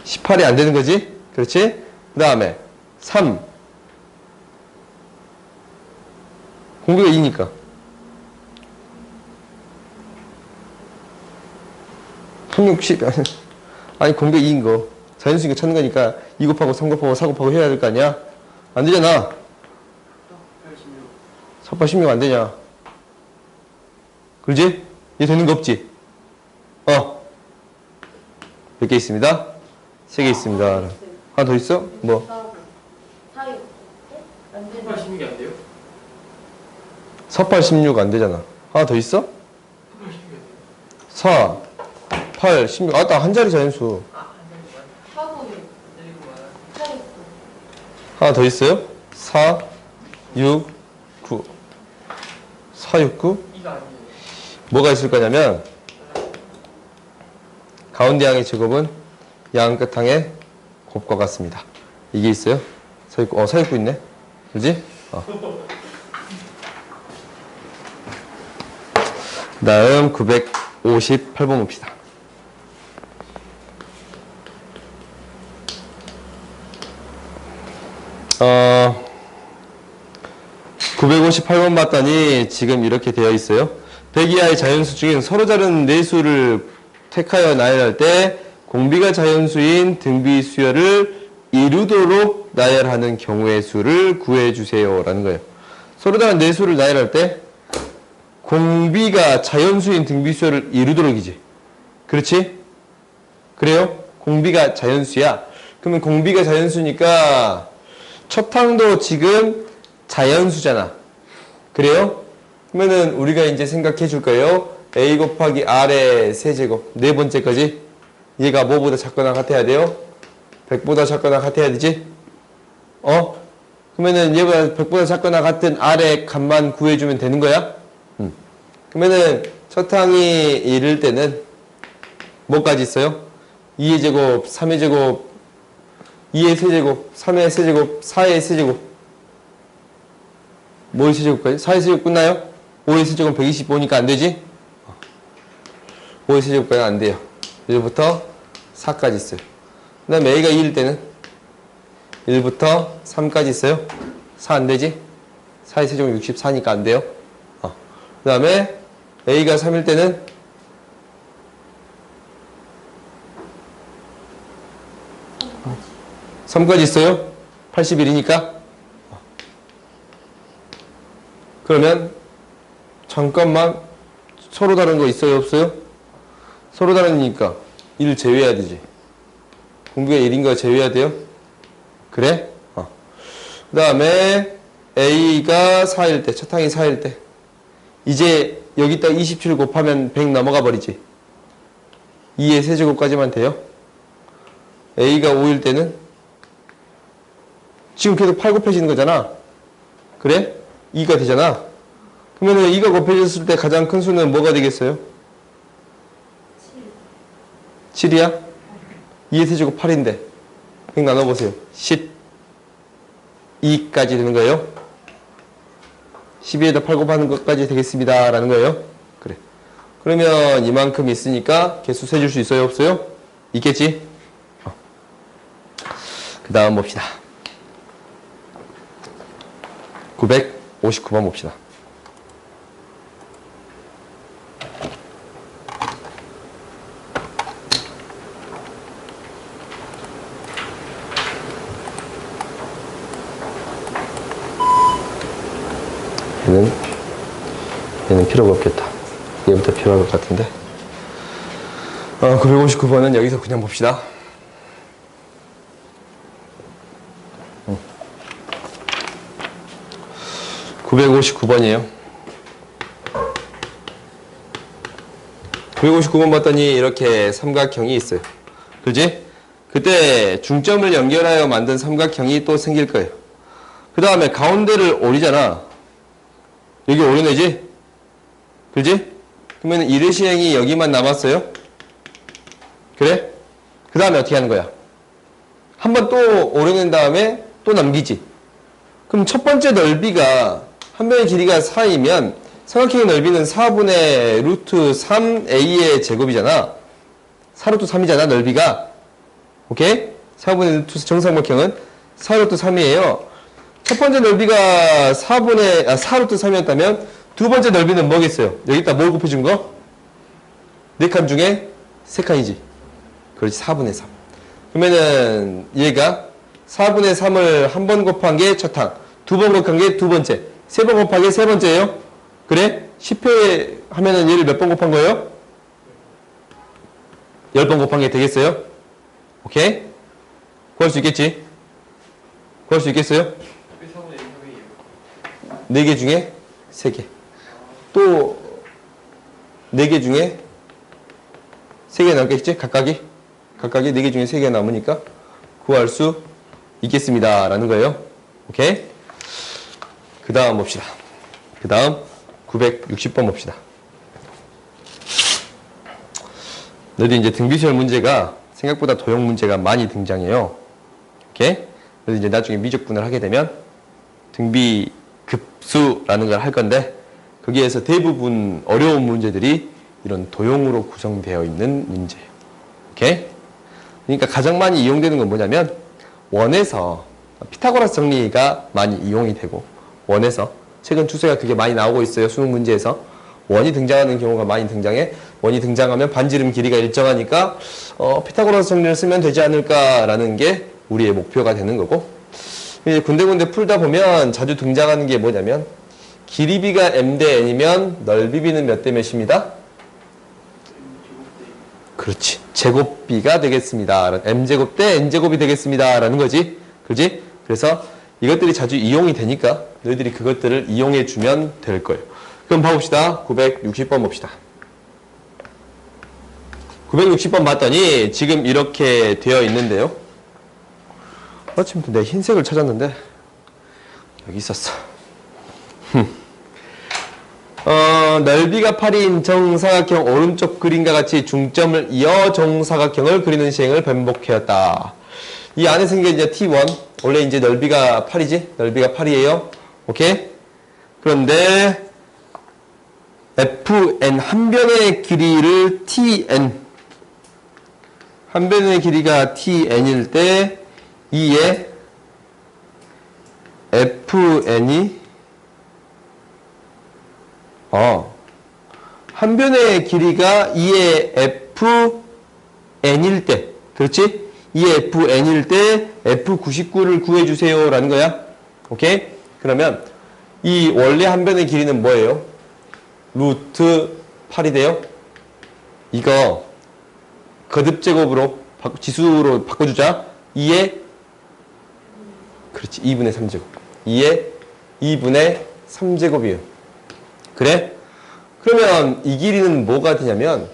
18이 안 되는 거지? 그렇지? 그 다음에 3 공비가 2니까 3, 6, 10 아니 공비가 2인 거 자연수니까 찾는 거니까 2 곱하고 3 곱하고 4 곱하고 해야 될 거 아니야? 안 되잖아. 4, 16 안 되냐? 그러지? 얘 되는 거 없지? 몇 개 있습니다? 3개 있습니다. 하나 더 있어? 뭐? 16이 안 돼요? 4, 8, 16 안 되잖아. 하나 더 있어? 4, 8, 16. 아, 나 한 자리 자연수. 하나 더 있어요? 4, 6, 9. 4, 6, 9? 2가 아니에요. 뭐가 있을 거냐면 가운데 항의 제곱은 양 끝항의 곱과 같습니다. 이게 있어요. 서있고, 서있고 있네. 그지? 다음 958번 봅시다. 958번 봤더니 지금 이렇게 되어 있어요. 100 이하의 자연수 중엔 서로 다른 네 수를 택하여 나열할 때 공비가 자연수인 등비 수열을 이루도록 나열하는 경우의 수를 구해주세요 라는 거예요. 서로 다른 네 수를 나열할 때 공비가 자연수인 등비 수열을 이루도록이지. 그렇지? 그래요? 공비가 자연수야. 그러면 공비가 자연수니까 첫 항도 지금 자연수잖아. 그래요? 그러면은 우리가 이제 생각해 줄 거예요. a 곱하기 r의 세제곱 네 번째까지 얘가 뭐보다 작거나 같아야 돼요? 100보다 작거나 같아야 되지? 그러면은 얘가 100보다 작거나 같은 r의 값만 구해주면 되는 거야? 그러면은 첫 항이 이럴 때는 뭐까지 있어요? 2의 제곱, 3의 제곱, 2의 세제곱, 3의 세제곱, 4의 세제곱. 뭐의 세제곱까지? 4의 세제곱 끝나요? 5의 세제곱 125니까 안 되지? 5의 세제곱까지는 안 돼요. 여기부터 4까지 있어요. 그 다음에 a가 2일 때는 1부터 3까지 있어요. 4 안 되지? 4의 세제곱 64니까 안 돼요. 그 다음에 a가 3일 때는 3까지 있어요. 81이니까. 그러면 잠깐만 서로 다른 거 있어요? 없어요? 서로 다르니까 1 제외해야 되지. 공비가 1인가 제외해야 돼요? 그래? 그 다음에 a가 4일 때, 첫 항이 4일 때 이제 여기다 27 곱하면 100 넘어가 버리지. 2의 세제곱까지만 돼요. a가 5일 때는 지금 계속 8 곱해지는 거잖아. 그래? 2가 되잖아. 그러면 2가 곱해졌을 때 가장 큰 수는 뭐가 되겠어요? 7이야? 2의 세제곱 8인데 100 나눠보세요. 12까지 되는 거예요. 12에다 8 곱하는 것까지 되겠습니다 라는 거예요. 그래. 그러면 이만큼 있으니까 개수 세줄 수 있어요? 없어요? 있겠지? 그 다음 봅시다. 959번 봅시다. 얘는 필요가 없겠다. 얘부터 필요할 것 같은데. 959번은 여기서 그냥 봅시다. 959번이에요. 959번 봤더니 이렇게 삼각형이 있어요. 그지? 그때 중점을 연결하여 만든 삼각형이 또 생길 거예요. 그 다음에 가운데를 오리잖아. 여기 오려내지? 그지? 그러면 이르시행이 여기만 남았어요? 그래? 그 다음에 어떻게 하는 거야? 한번 또 오려낸 다음에 또 남기지. 그럼 첫 번째 넓이가 한 변의 길이가 4이면 삼각형의 넓이는 4분의 루트 3a의 제곱이잖아. 4루트 3이잖아 넓이가. 오케이? 4분의 루트 정삼각형은 4루트 3이에요. 첫 번째 넓이가 4루트 3이었다면 두 번째 넓이는 뭐겠어요? 여기다 뭘 곱해준 거? 4칸 중에 3칸이지. 그렇지. 4분의 3. 그러면은 얘가 4분의 3을 한 번 곱한 게 첫 항, 두 번 곱한 게 두 번째, 세 번 곱한 게 세 번째예요. 그래? 10회 하면은 얘를 몇 번 곱한 거예요? 10번 곱한 게 되겠어요? 오케이? 구할 수 있겠지? 구할 수 있겠어요? 4개 중에 3개. 또 4개 중에 3개 남겠지? 각각이 4개 중에 3개 남으니까 구할 수 있겠습니다 라는 거예요. 오케이? 그 다음 봅시다. 그 다음 960번 봅시다. 너희들 이제 등비수열 문제가 생각보다 도형 문제가 많이 등장해요. 오케이? 그래서 이제 나중에 미적분을 하게 되면 등비급수라는 걸 할 건데 거기에서 대부분 어려운 문제들이 이런 도형으로 구성되어 있는 문제예요. 오케이? 그러니까 가장 많이 이용되는 건 뭐냐면 원에서 피타고라스 정리가 많이 이용이 되고 원에서 최근 추세가 그게 많이 나오고 있어요. 수능 문제에서 원이 등장하는 경우가 많이 등장해. 원이 등장하면 반지름 길이가 일정하니까 피타고라스 정리를 쓰면 되지 않을까라는 게 우리의 목표가 되는 거고, 이제 군데군데 풀다 보면 자주 등장하는 게 뭐냐면 길이 b가 m 대 n이면 넓이 b는 몇 대 몇입니다? 그렇지. 제곱 b가 되겠습니다. m제곱 대 n제곱이 되겠습니다. 라는 거지. 그렇지? 그래서 이것들이 자주 이용이 되니까 너희들이 그것들을 이용해 주면 될 거예요. 그럼 봐봅시다. 960번 봅시다. 960번 봤더니 지금 이렇게 되어 있는데요. 아침부터 내가 흰색을 찾았는데 여기 있었어. 넓이가 8인 정사각형 오른쪽 그림과 같이 중점을 이어 정사각형을 그리는 시행을 반복하였다. 이 안에 생긴 이제 T1, 원래 이제 넓이가 8이지? 넓이가 8이에요. 오케이? 그런데 FN, 한 변의 길이를 TN, 한 변의 길이가 TN일 때 이에 FN이 한 변의 길이가 2의 FN일 때, 그렇지? 2의 FN일 때 F99를 구해주세요 라는 거야. 오케이? 그러면 이 원래 한 변의 길이는 뭐예요? 루트 8이 돼요? 이거 거듭제곱으로 지수로 바꿔주자. 2의 그렇지, 2분의 3제곱. 2의 2분의 3제곱이에요. 그래? 그러면 이 길이는 뭐가 되냐면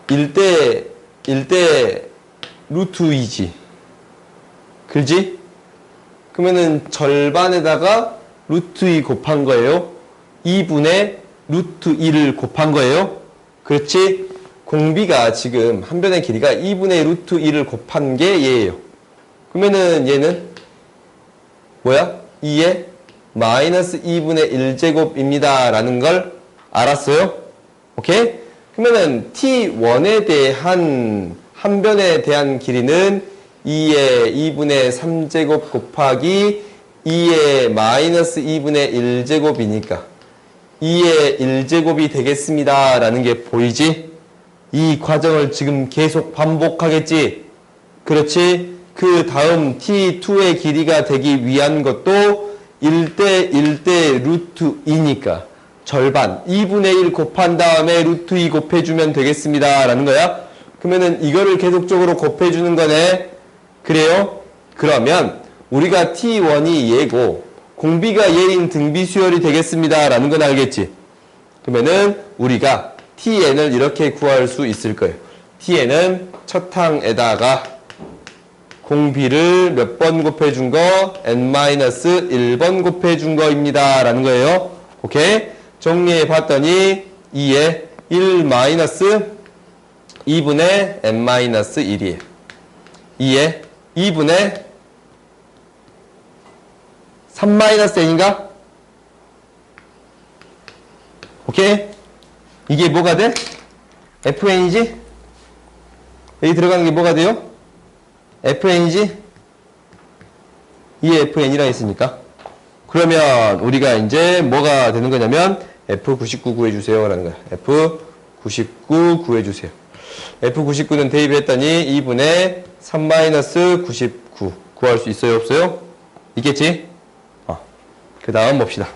1대 루트 2지. 그렇지? 그러면은 절반에다가 루트 2 곱한 거예요. 2분의 루트 2를 곱한 거예요. 그렇지? 공비가 지금 한 변의 길이가 2분의 루트 2를 곱한 게 얘예요. 그러면은 얘는 뭐야? 2의 마이너스 2분의 1제곱입니다. 라는 걸 알았어요? 오케이? 그러면은 T1에 대한 한 변에 대한 길이는 2의 2분의 3제곱 곱하기 2의 마이너스 2분의 1제곱이니까 2의 1제곱이 되겠습니다. 라는 게 보이지? 이 과정을 지금 계속 반복하겠지? 그렇지? 그 다음 T2의 길이가 되기 위한 것도 1대 1대 루트 2니까 절반 2분의 1 곱한 다음에 루트 2 곱해주면 되겠습니다. 라는 거야. 그러면은 이거를 계속적으로 곱해주는 거네. 그래요? 그러면 우리가 T1이 얘고 공비가 얘인 등비수열이 되겠습니다. 라는 건 알겠지? 그러면은 우리가 Tn을 이렇게 구할 수 있을 거예요. Tn은 첫 항에다가 공비를 몇 번 곱해준 거? n-1번 곱해준 거입니다. 라는 거예요. 오케이? 정리해 봤더니 2에 1 마이너스 2분의 n-1이에요. 2에 2분의 3-n인가? 오케이? 이게 뭐가 돼? fn이지? 여기 들어가는 게 뭐가 돼요? fn이지? 이게 fn이라 했으니까. 그러면 우리가 이제 뭐가 되는 거냐면 F99 구해주세요 라는 거야. F99 구해주세요. F99는 대입했더니 2분의 3-99 구할 수 있어요 없어요? 있겠지? 그 다음 봅시다.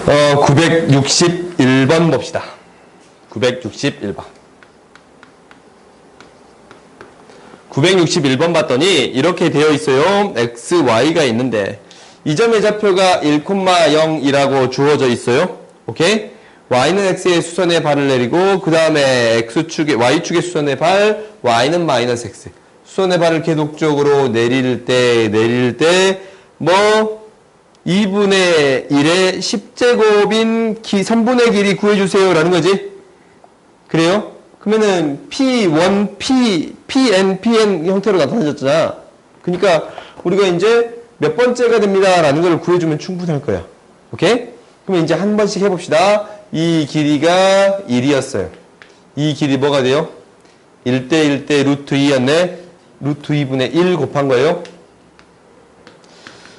어, 961번 봅시다. 961번. 961번 봤더니 이렇게 되어 있어요. x, y가 있는데 이 점의 좌표가 1,0이라고 주어져 있어요. 오케이? y는 x의 수선에 발을 내리고 그 다음에 x축의 y축의 수선에 발, y는 마이너스 x. 수선의 발을 계속적으로 내릴 때 뭐 2분의 1의 10제곱인 3분의 길이 구해주세요 라는 거지. 그래요? 그러면은 P1, PN 형태로 나타나졌잖아. 그러니까 우리가 이제 몇 번째가 됩니다 라는 걸 구해주면 충분할 거야. 오케이? 그러면 이제 한 번씩 해봅시다. 이 길이가 1이었어요. 이 길이 뭐가 돼요? 1대 1대 루트 2였네. 루트 2분의 1 곱한 거예요.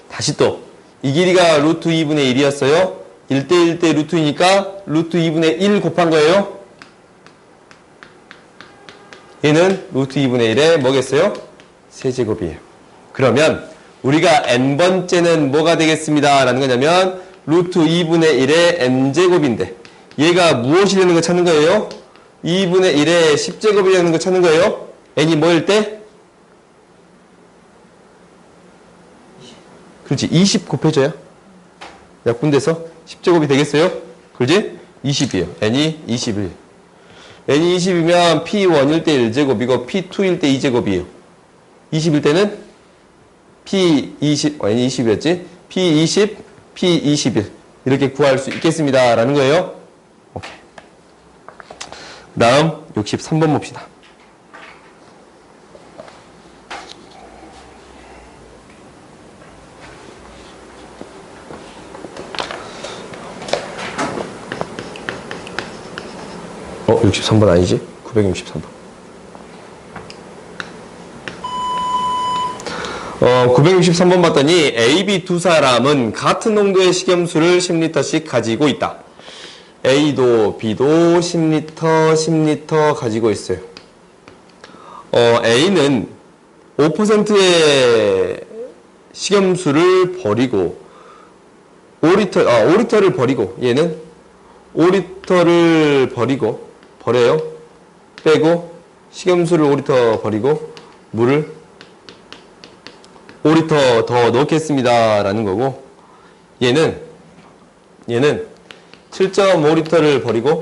다시 또 이 길이가 루트 2분의 1이었어요. 1대 1대 루트 2니까 루트 2분의 1 곱한 거예요. 얘는 루트 2분의 1에 뭐겠어요? 세제곱이에요. 그러면 우리가 n번째는 뭐가 되겠습니다 라는 거냐면 루트 2분의 1의 n제곱인데 얘가 무엇이 되는 거 찾는 거예요? 2분의 1의 10제곱이 되는 거 찾는 거예요. n이 뭐일 때? 그렇지. 20 곱해줘야 약분돼서 10제곱이 되겠어요? 그렇지? 20이에요. n이 21. n이 20이면 p1일 때 1제곱이고 p2일 때 2제곱이에요. 20일 때는 p20, n이 20이었지? p20, p21 이렇게 구할 수 있겠습니다 라는 거예요. 오케이. 다음 63번 봅시다. 어, 63번 아니지? 963번. 963번 봤더니 A, B 두 사람은 같은 농도의 식염수를 10리터씩 가지고 있다. A도 B도 10리터, 10리터 가지고 있어요. A는 5%의 식염수를 버리고 5리터를 버리고 얘는 5리터를 버려요. 빼고 식염수를 5리터 버리고 물을 5리터 더 넣겠습니다 라는 거고 얘는 7.5리터를 버리고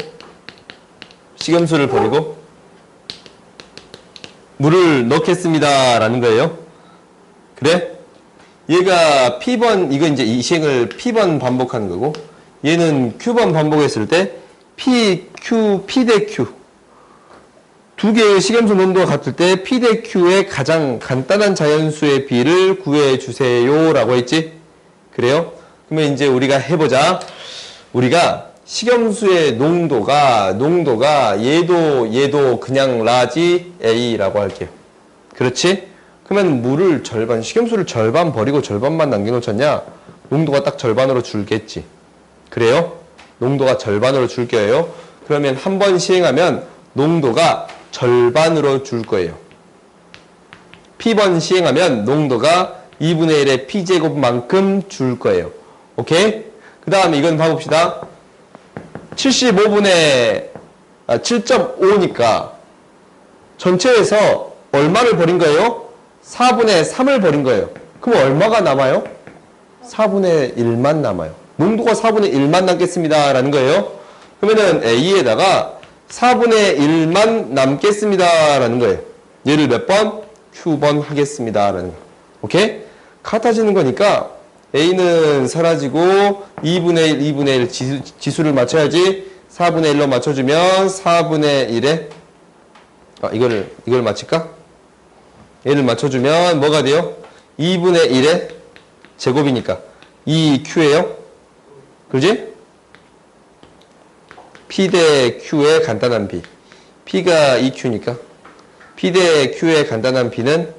식염수를 버리고 물을 넣겠습니다 라는 거예요. 그래? 얘가 P번, 이거 이제 이 시행을 P번 반복하는 거고 얘는 Q번 반복했을 때 P, Q, P 대 Q 두 개의 식염수 농도가 같을 때 P 대 Q의 가장 간단한 자연수의 비를 구해주세요 라고 했지? 그래요? 그러면 이제 우리가 해보자. 우리가 식염수의 농도가 얘도 그냥 라지 A라고 할게요. 그렇지? 그러면 물을 절반, 식염수를 절반 버리고 절반만 남겨놓잖냐? 농도가 딱 절반으로 줄겠지. 그래요? 농도가 절반으로 줄 거예요. 그러면 한 번 시행하면 농도가 절반으로 줄 거예요. P번 시행하면 농도가 2분의 1의 P제곱만큼 줄 거예요. 오케이? 그 다음에 이건 봐봅시다. 7.5니까 전체에서 얼마를 버린 거예요? 4분의 3을 버린 거예요. 그럼 얼마가 남아요? 4분의 1만 남아요. 농도가 4분의 1만 남겠습니다 라는 거예요. 그러면은 A에다가 4분의 1만 남겠습니다 라는 거예요. 얘를 몇 번? Q번 하겠습니다 라는 거. 오케이? 같아지는 거니까 A는 사라지고 2분의 1, 2분의 1 지수를 맞춰야지. 4분의 1로 맞춰주면 4분의 1에 이걸 맞힐까? 얘를 맞춰주면 뭐가 돼요? 2분의 1의 제곱이니까 2Q예요. 그지? P 대 Q의 간단한 비. P가 2Q니까 P 대 Q의 간단한 비는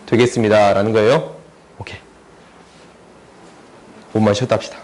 되겠습니다 라는 거예요. 오케이. 5분만 쉬었다 합시다.